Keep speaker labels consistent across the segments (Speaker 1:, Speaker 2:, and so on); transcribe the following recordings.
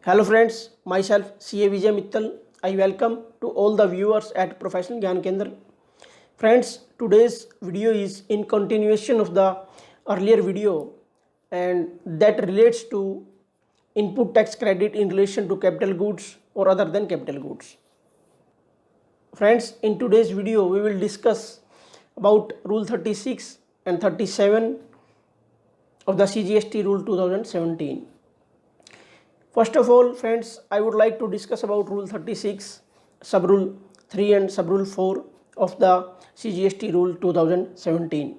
Speaker 1: Hello friends, myself CA Vijay Mittal. I welcome to all the viewers at Professional Gyan Kendra. Friends, today's video is in continuation of the earlier video and that relates to input tax credit in relation to capital goods or other than capital goods. Friends, in today's video we will discuss about Rule 36 and 37 of the CGST Rule 2017. First of all, friends, I would like to discuss about Rule 36, Sub-Rule 3 and Sub-Rule 4 of the CGST Rule 2017.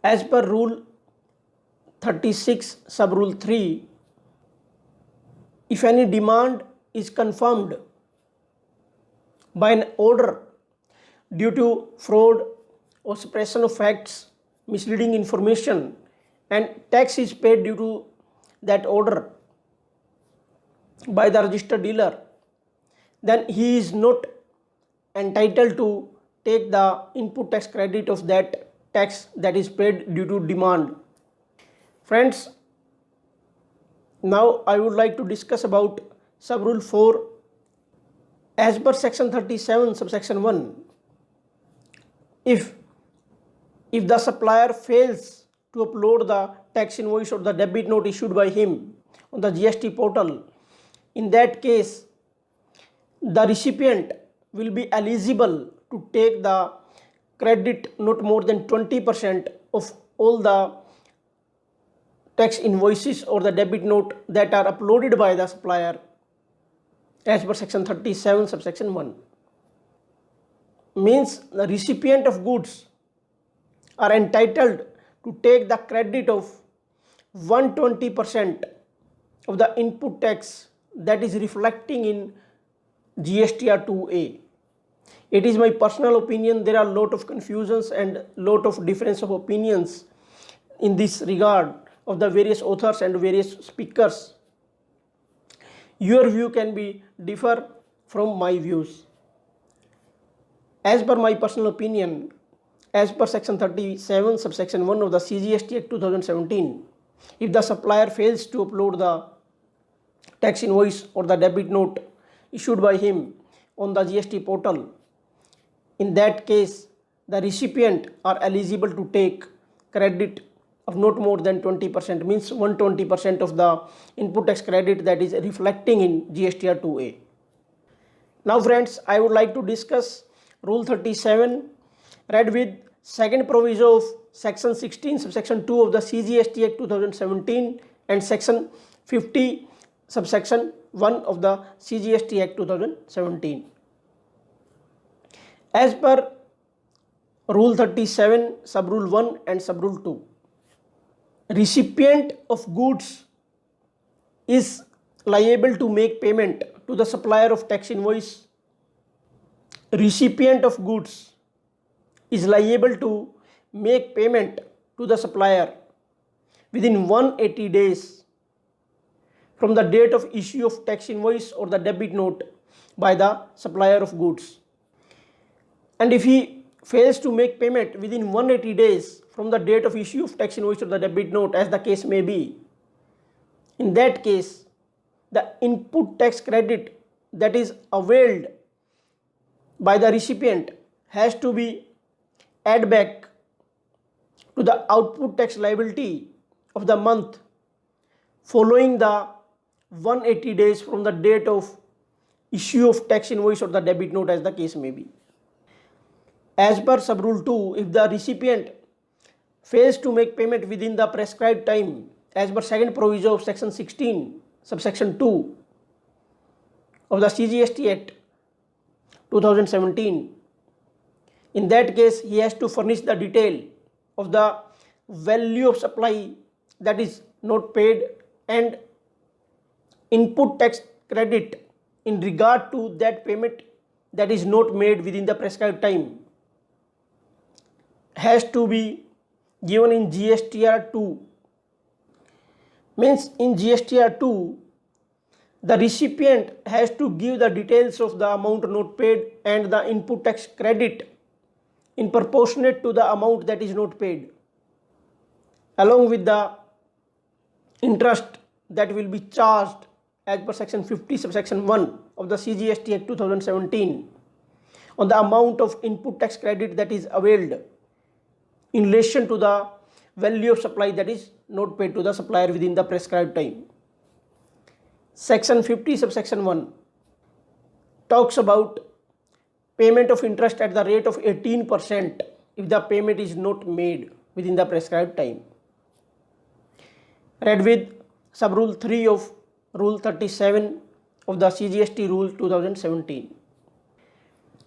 Speaker 1: As per Rule 36, Sub-Rule 3, if any demand is confirmed by an order due to fraud or suppression of facts, misleading information, and tax is paid due to that order by the registered dealer, then he is not entitled to take the input tax credit of that tax that is paid due to demand. Friends, now I would like to discuss about Sub-Rule 4. As per Section 37, Subsection 1, if the supplier fails to upload the tax invoice or the debit note issued by him on the GST portal, in that case, the recipient will be eligible to take the credit not more than 20% of all the tax invoices or the debit note that are uploaded by the supplier as per Section 37, Subsection 1. Means the recipient of goods are entitled to take the credit of 120% of the input tax that is reflecting in GSTR 2A. It is my personal opinion. There are a lot of confusions and lot of difference of opinions in this regard of the various authors and various speakers. Your view can be differ from my views. As per my personal opinion, as per Section 37, Subsection 1 of the CGST Act 2017, if the supplier fails to upload the tax invoice or the debit note issued by him on the GST portal, in that case, the recipient are eligible to take credit of not more than 20%, means 120% of the input tax credit that is reflecting in GSTR 2A. Now friends, I would like to discuss Rule 37 read with second proviso of Section 16, Subsection 2 of the CGST Act 2017 and Section 50, Subsection 1 of the CGST Act 2017. As per Rule 37, Sub-Rule 1 and Sub-Rule 2, recipient of goods is liable to make payment to the supplier of tax invoice. Recipient of goods is liable to make payment to the supplier within 180 days from the date of issue of tax invoice or the debit note by the supplier of goods. And if he fails to make payment within 180 days from the date of issue of tax invoice or the debit note, as the case may be, in that case, the input tax credit that is availed by the recipient has to be add back to the output tax liability of the month following the 180 days from the date of issue of tax invoice or the debit note, as the case may be. As per Sub-Rule 2, if the recipient fails to make payment within the prescribed time as per second proviso of Section 16, Subsection 2 of the CGST Act 2017, in that case he has to furnish the detail of the value of supply that is not paid and input tax credit in regard to that payment that is not made within the prescribed time has to be given in GSTR 2. Means in GSTR 2, the recipient has to give the details of the amount not paid and the input tax credit in proportionate to the amount that is not paid, along with the interest that will be charged as per section 50 subsection 1 of the CGST Act 2017 on the amount of input tax credit that is availed in relation to the value of supply that is not paid to the supplier within the prescribed time. Section 50 subsection 1 talks about payment of interest at the rate of 18% if the payment is not made within the prescribed time. Read with sub rule 3 of rule 37 of the CGST rule 2017.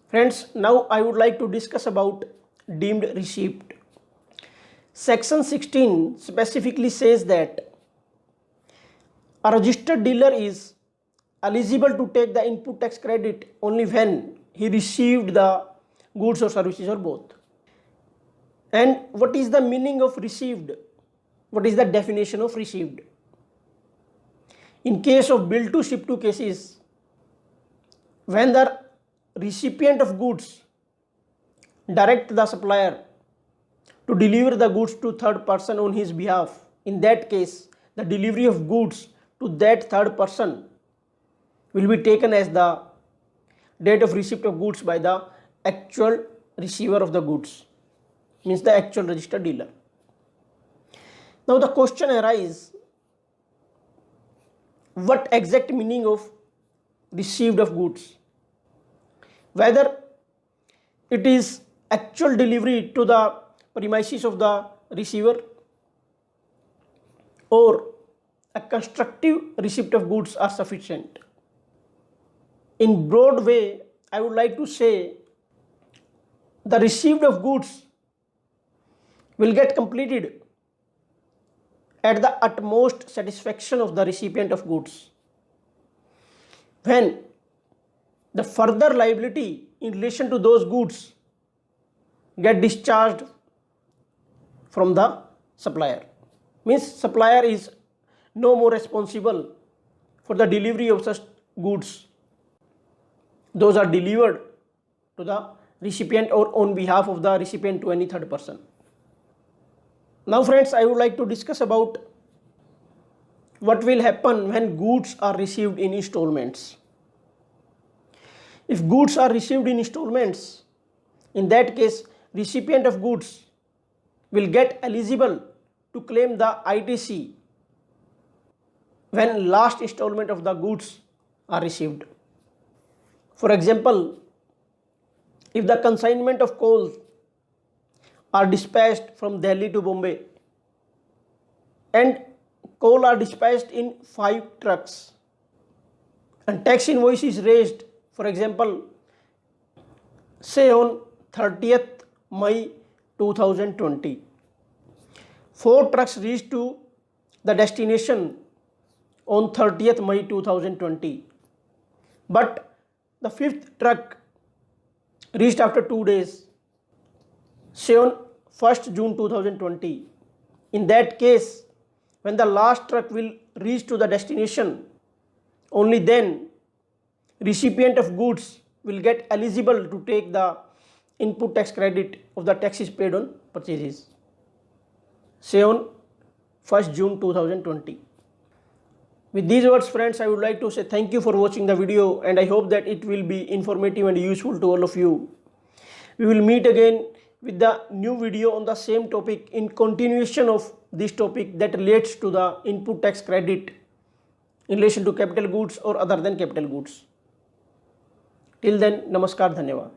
Speaker 1: Friends, now I would like to discuss about deemed receipt. Section 16 specifically says that a registered dealer is eligible to take the input tax credit only when he received the goods or services or both. And what is the meaning of received? What is the definition of received? In case of bill to ship to cases, when the recipient of goods direct the supplier to deliver the goods to third person on his behalf, in that case the delivery of goods to that third person will be taken as the date of receipt of goods by the actual receiver of the goods, means the actual registered dealer. Now the question arises, what exact meaning of received of goods? Whether it is actual delivery to the premises of the receiver or a constructive receipt of goods are sufficient. In broad way, I would like to say the receipt of goods will get completed at the utmost satisfaction of the recipient of goods when the further liability in relation to those goods get discharged from the supplier. Means supplier is no more responsible for the delivery of such goods. Those are delivered to the recipient or on behalf of the recipient to any third person. Now friends, I would like to discuss about what will happen when goods are received in installments. If goods are received in installments, in that case recipient of goods will get eligible to claim the ITC when last installment of the goods are received. For example, if the consignment of coal are dispatched from Delhi to Bombay and coal are dispatched in 5 trucks and tax invoice is raised, for example, say on 30th May 2020, 4 trucks reached to the destination on 30th May 2020, but the 5th truck reached after 2 days, say on 1st June 2020. In that case, when the last truck will reach to the destination, only then recipient of goods will get eligible to take the input tax credit of the taxes paid on purchases, say on 1st June 2020. With these words, friends, I would like to say thank you for watching the video, and I hope that it will be informative and useful to all of you. We will meet again with the new video on the same topic in continuation of this topic that relates to the input tax credit in relation to capital goods or other than capital goods. Till then, namaskar, dhanyavad.